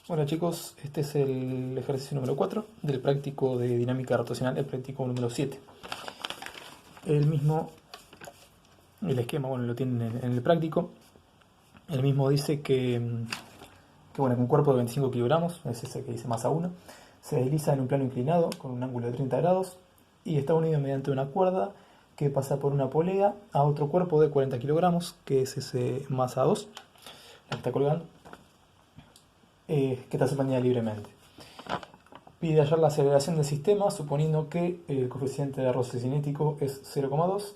Hola chicos, este es el ejercicio número 4 del práctico de dinámica rotacional, el práctico número 7. El esquema, bueno, lo tienen en el práctico. El mismo dice que un cuerpo de 25 kilogramos, es ese que dice masa 1, se desliza en un plano inclinado con un ángulo de 30 grados y está unido mediante una cuerda que pasa por una polea a otro cuerpo de 40 kilogramos, que es ese masa 2, la que está colgando, que está suspendida libremente. Pide hallar la aceleración del sistema suponiendo que el coeficiente de roce cinético es 0,2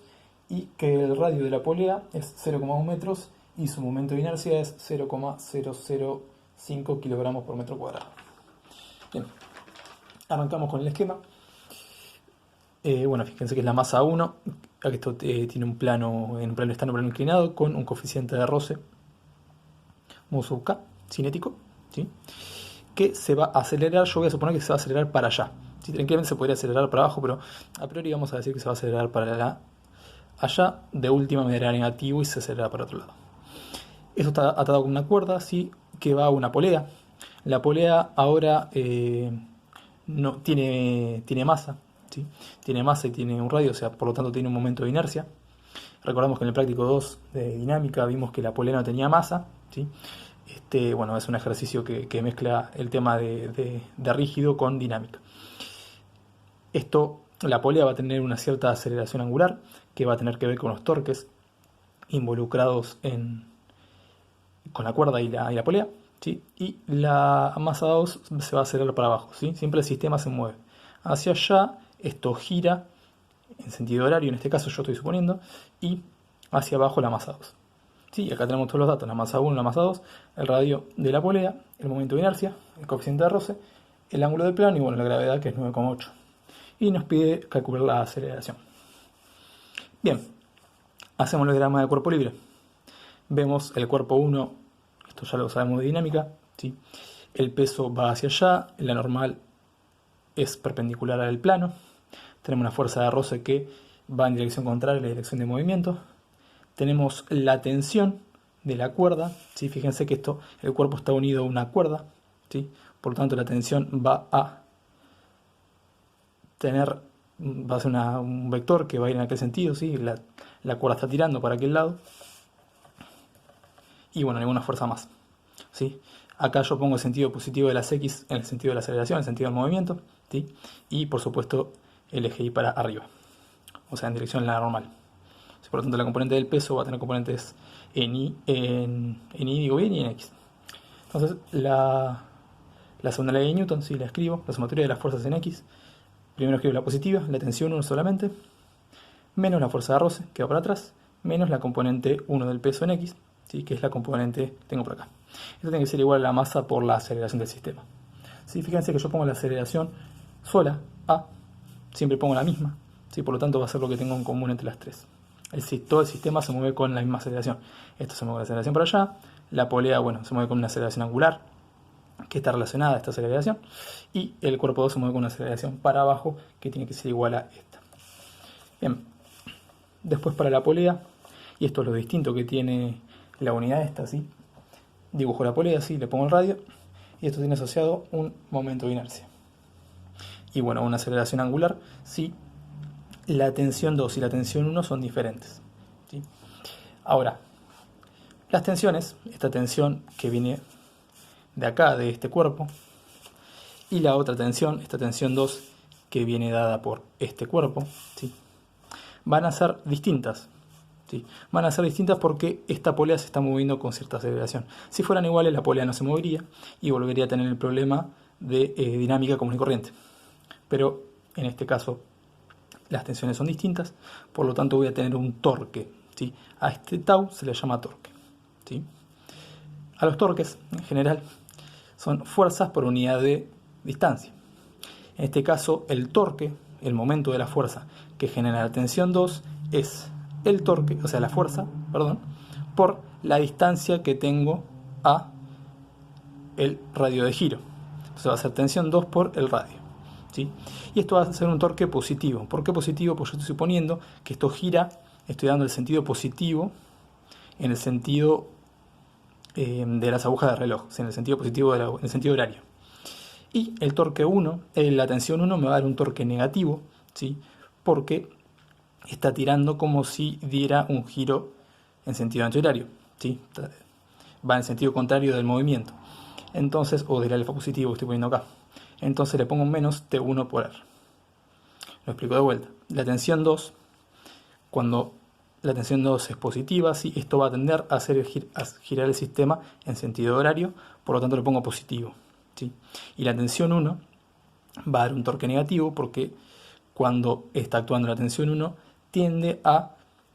y que el radio de la polea es 0,1 metros y su momento de inercia es 0,005 kilogramos por metro cuadrado. Bien, arrancamos con el esquema. Fíjense que es la masa 1, aquí esto tiene un plano, en un plano plano inclinado con un coeficiente de roce mu sub k cinético, ¿sí? Que se va a acelerar. Yo voy a suponer que se va a acelerar para allá. Sí, tranquilamente se podría acelerar para abajo, pero a priori vamos a decir que se va a acelerar para allá, de última me dará negativo y se acelera para otro lado. Eso está atado con una cuerda, ¿sí? Que va a una polea. La polea ahora no tiene masa, ¿sí? Tiene masa y tiene un radio, o sea, por lo tanto tiene un momento de inercia. Recordamos que en el práctico 2 de dinámica vimos que la polea no tenía masa, ¿sí? Es un ejercicio que mezcla el tema de rígido con dinámica. La polea va a tener una cierta aceleración angular que va a tener que ver con los torques involucrados con la cuerda y la polea, ¿sí? Y la masa 2 se va a acelerar para abajo, ¿sí? Siempre el sistema se mueve hacia allá, esto gira en sentido horario, en este caso yo estoy suponiendo, y hacia abajo la masa 2. Sí, acá tenemos todos los datos, la masa 1, la masa 2, el radio de la polea, el momento de inercia, el coeficiente de roce, el ángulo del plano y la gravedad, que es 9,8. Y nos pide calcular la aceleración. Bien, hacemos el diagrama de cuerpo libre. Vemos el cuerpo 1, esto ya lo sabemos de dinámica, ¿sí? El peso va hacia allá, la normal es perpendicular al plano. Tenemos una fuerza de roce que va en dirección contraria a la dirección de movimiento. Tenemos la tensión de la cuerda, ¿sí? Fíjense que el cuerpo está unido a una cuerda, ¿sí? Por lo tanto la tensión va a ser un vector que va a ir en aquel sentido, ¿sí? La cuerda está tirando para aquel lado. Y ninguna fuerza más, ¿sí? Acá yo pongo el sentido positivo de las X en el sentido de la aceleración, en el sentido del movimiento, ¿sí? Y por supuesto el eje Y para arriba, o sea, en dirección a la normal. Por lo tanto, la componente del peso va a tener componentes en Y y en X. Entonces, la segunda ley de Newton, sí, la escribo, la sumatoria de las fuerzas en X. Primero escribo la positiva, la tensión 1 solamente, menos la fuerza de roce, que va para atrás, menos la componente 1 del peso en X, ¿sí? Que es la componente que tengo por acá. Esto tiene que ser igual a la masa por la aceleración del sistema. ¿Sí? Fíjense que yo pongo la aceleración sola, A, siempre pongo la misma, ¿sí? Por lo tanto va a ser lo que tengo en común entre las tres. Todo el sistema se mueve con la misma aceleración. Esto se mueve con la aceleración para allá. La polea, se mueve con una aceleración angular que está relacionada a esta aceleración. Y el cuerpo 2 se mueve con una aceleración para abajo que tiene que ser igual a esta. Bien. Después para la polea, y esto es lo distinto que tiene la unidad esta, ¿sí? Dibujo la polea, ¿sí? Le pongo el radio. Y esto tiene asociado un momento de inercia. Y una aceleración angular, sí. La tensión 2 y la tensión 1 son diferentes, ¿sí? Ahora, las tensiones, esta tensión que viene de acá, de este cuerpo, y la otra tensión, esta tensión 2, que viene dada por este cuerpo, ¿sí? Van a ser distintas, ¿sí? Van a ser distintas porque esta polea se está moviendo con cierta aceleración. Si fueran iguales, la polea no se movería y volvería a tener el problema de dinámica común y corriente. Pero en este caso las tensiones son distintas, por lo tanto voy a tener un torque, ¿sí? A este tau se le llama torque, ¿sí? A los torques, en general, son fuerzas por unidad de distancia. En este caso, el torque, el momento de la fuerza que genera la tensión 2, es el torque, o sea, la fuerza, por la distancia que tengo a el radio de giro. Entonces va a ser tensión 2 por el radio, ¿sí? Y esto va a ser un torque positivo. ¿Por qué positivo? Pues yo estoy suponiendo que esto gira, estoy dando el sentido positivo en el sentido de las agujas de reloj, en el sentido positivo, en el sentido horario. Y el torque 1, la tensión 1 me va a dar un torque negativo, ¿sí? Porque está tirando como si diera un giro en sentido antihorario, ¿sí? Va en sentido contrario del movimiento. Entonces, o del alfa positivo que estoy poniendo acá. Entonces le pongo un menos T1 por R. Lo explico de vuelta. La tensión 2, cuando la tensión 2 es positiva, ¿sí? Esto va a tender a hacer girar el sistema en sentido horario, por lo tanto le pongo positivo, ¿sí? Y la tensión 1 va a dar un torque negativo porque cuando está actuando la tensión 1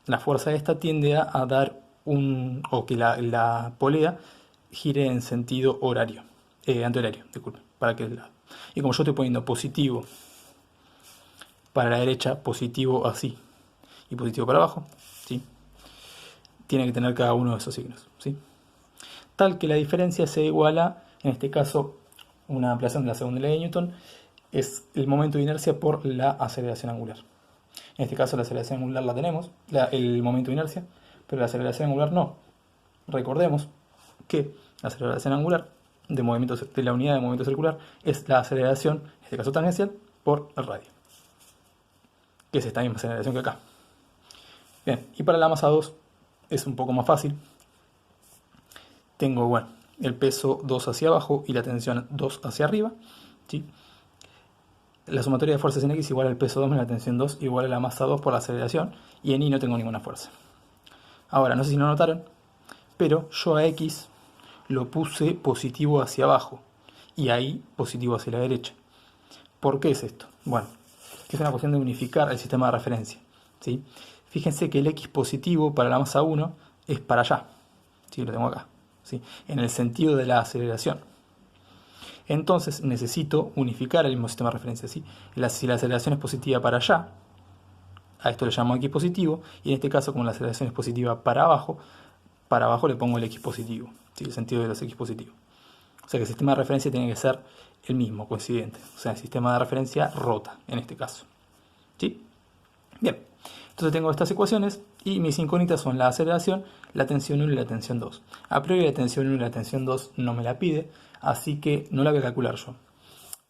la fuerza esta tiende a dar o que la polea gire en sentido horario, antihorario, disculpe, para aquel lado. Y como yo estoy poniendo positivo para la derecha, positivo así y positivo para abajo, ¿sí? Tiene que tener cada uno de esos signos, ¿sí? Tal que la diferencia sea igual a, en este caso, una ampliación de la segunda ley de Newton, es el momento de inercia por la aceleración angular. En este caso la aceleración angular la tenemos, el momento de inercia, pero la aceleración angular no. Recordemos que la aceleración angular de la unidad de movimiento circular es la aceleración, en este caso tangencial, por el radio, que es esta misma aceleración que acá. Bien, y para la masa 2 es un poco más fácil. Tengo, bueno, el peso 2 hacia abajo y la tensión 2 hacia arriba, ¿sí? La sumatoria de fuerzas en X igual al peso 2 menos la tensión 2 igual a la masa 2 por la aceleración, y en Y no tengo ninguna fuerza. Ahora, no sé si lo notaron, pero yo a X lo puse positivo hacia abajo y ahí positivo hacia la derecha. ¿Por qué es esto? Bueno, es una cuestión de unificar el sistema de referencia, ¿sí? Fíjense que el X positivo para la masa 1 es para allá, ¿sí? Lo tengo acá, ¿sí? En el sentido de la aceleración. Entonces necesito unificar el mismo sistema de referencia, ¿sí? Si la aceleración es positiva para allá, a esto le llamo X positivo, y en este caso, como la aceleración es positiva para abajo le pongo el X positivo, ¿sí? El sentido de los X positivos. O sea que el sistema de referencia tiene que ser el mismo, coincidente. O sea, el sistema de referencia rota, en este caso, ¿sí? Bien, entonces tengo estas ecuaciones y mis incógnitas son la aceleración, la tensión 1 y la tensión 2. A priori la tensión 1 y la tensión 2 no me la pide, así que no la voy a calcular yo.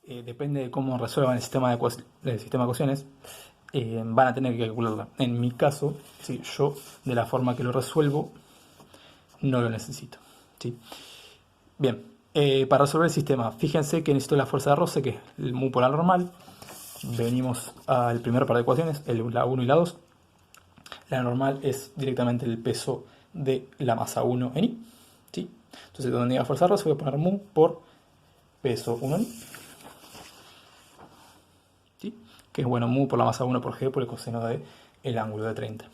Depende de cómo resuelvan el sistema de ecuaciones, van a tener que calcularla. En mi caso, ¿sí? Yo de la forma que lo resuelvo no lo necesito, ¿sí? Bien, para resolver el sistema, fíjense que necesito la fuerza de roce, que es el mu por la normal. Venimos al primer par de ecuaciones, la 1 y la 2. La normal es directamente el peso de la masa 1 en I, ¿sí? Entonces, donde diga fuerza de roce, voy a poner mu por peso 1 en I, ¿sí? Que es, bueno, mu por la masa 1 por G por el coseno del ángulo de 30.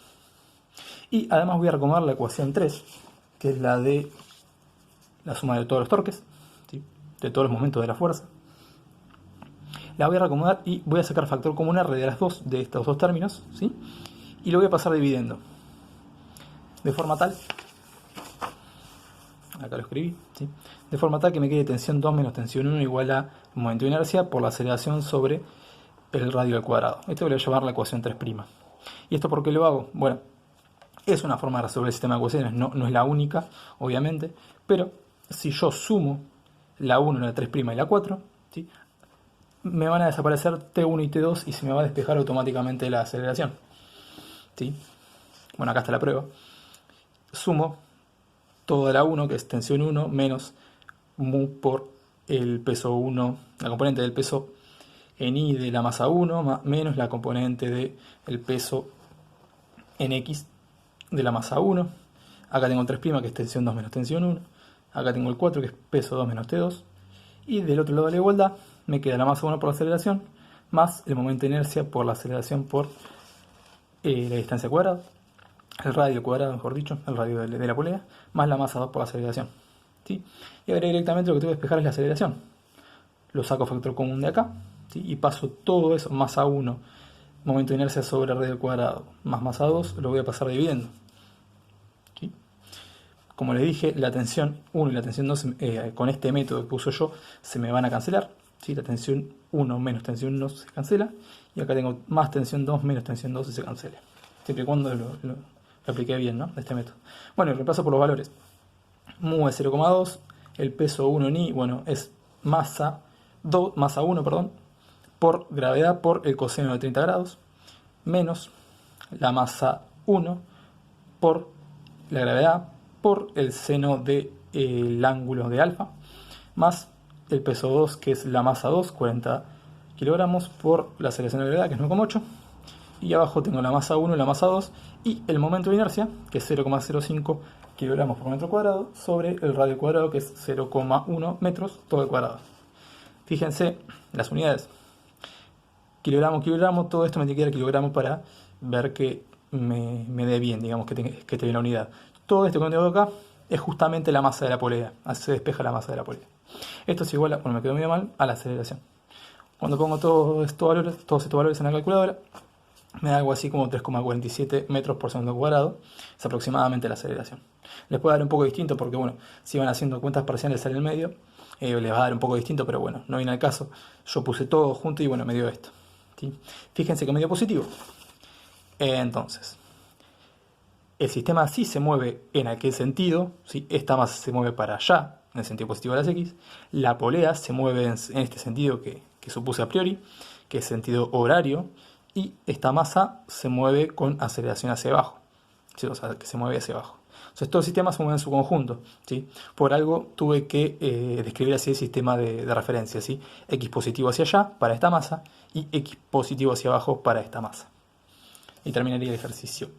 Y además voy a recomendar la ecuación 3, que es la de la suma de todos los torques, ¿sí? De todos los momentos de la fuerza. La voy a reacomodar y voy a sacar factor común R de las dos, de estos dos términos, ¿sí? Y lo voy a pasar dividiendo. De forma tal, acá lo escribí, ¿sí? De forma tal que me quede tensión 2 menos tensión 1 igual a momento de inercia por la aceleración sobre el radio al cuadrado. Esto voy a llamar la ecuación 3'. ¿Y esto por qué lo hago? Bueno, es una forma de resolver el sistema de ecuaciones, no es la única, obviamente, pero si yo sumo la 1, la 3' y la 4, ¿sí? Me van a desaparecer T1 y T2 y se me va a despejar automáticamente la aceleración, ¿sí? Bueno, acá está la prueba. Sumo toda la 1, que es tensión 1, menos mu por el peso 1, la componente del peso en I de la masa 1, menos la componente del peso en X de la masa 1. Acá tengo el 3', que es tensión 2 menos tensión 1. Acá tengo el 4, que es peso 2 menos T2. Y del otro lado de la igualdad me queda la masa 1 por la aceleración, más el momento de inercia por la aceleración por la distancia cuadrada, el radio cuadrado, mejor dicho, el radio de la polea, más la masa 2 por la aceleración, ¿sí? Y ahora directamente lo que tengo que despejar es la aceleración. Lo saco factor común de acá, ¿sí? Y paso todo eso, masa 1, momento de inercia sobre el radio cuadrado, más masa 2, lo voy a pasar dividiendo, ¿sí? Como les dije, la tensión 1 y la tensión 2 con este método que uso yo se me van a cancelar, ¿sí? La tensión 1 menos tensión 2 se cancela, y acá tengo más tensión 2 menos tensión 2 y se cancela, siempre y cuando lo apliqué bien, ¿no? De este método. Bueno, y repaso por los valores. mu es 0,2, el peso 1 ni, bueno, es masa 1, perdón, por gravedad por el coseno de 30 grados, menos la masa 1 por la gravedad por el seno del ángulo de alfa, más el peso 2, que es la masa 2, 40 kilogramos, por la aceleración de gravedad, que es 9,8, y abajo tengo la masa 1 y la masa 2, y el momento de inercia, que es 0,05 kilogramos por metro cuadrado, sobre el radio cuadrado, que es 0,1 metros todo el cuadrado. Fíjense las unidades. Kilogramo, kilogramo, todo esto me tiene que dar kilogramo para ver que me dé bien, digamos, que te dé la unidad. Todo esto que tengo acá es justamente la masa de la polea, así se despeja la masa de la polea. Esto es igual, bueno, me quedó medio mal, a la aceleración. Cuando pongo todos estos valores en la calculadora, me da algo así como 3,47 metros por segundo cuadrado, es aproximadamente la aceleración. Les puede dar un poco distinto porque, bueno, si van haciendo cuentas parciales en el medio, les va a dar un poco distinto, pero bueno, no viene al caso. Yo puse todo junto y bueno, me dio esto, ¿sí? Fíjense que me dio positivo. Entonces, el sistema sí se mueve en aquel sentido, ¿sí? Esta masa se mueve para allá, en el sentido positivo de las X. La polea se mueve en este sentido que supuse a priori, que es sentido horario, y esta masa se mueve con aceleración hacia abajo, ¿sí? O sea, que se mueve hacia abajo. Entonces, todo el sistema se mueve en su conjunto, ¿sí? Por algo tuve que describir así el sistema de referencia, ¿sí? X positivo hacia allá para esta masa y X positivo hacia abajo para esta masa. Y terminaría el ejercicio.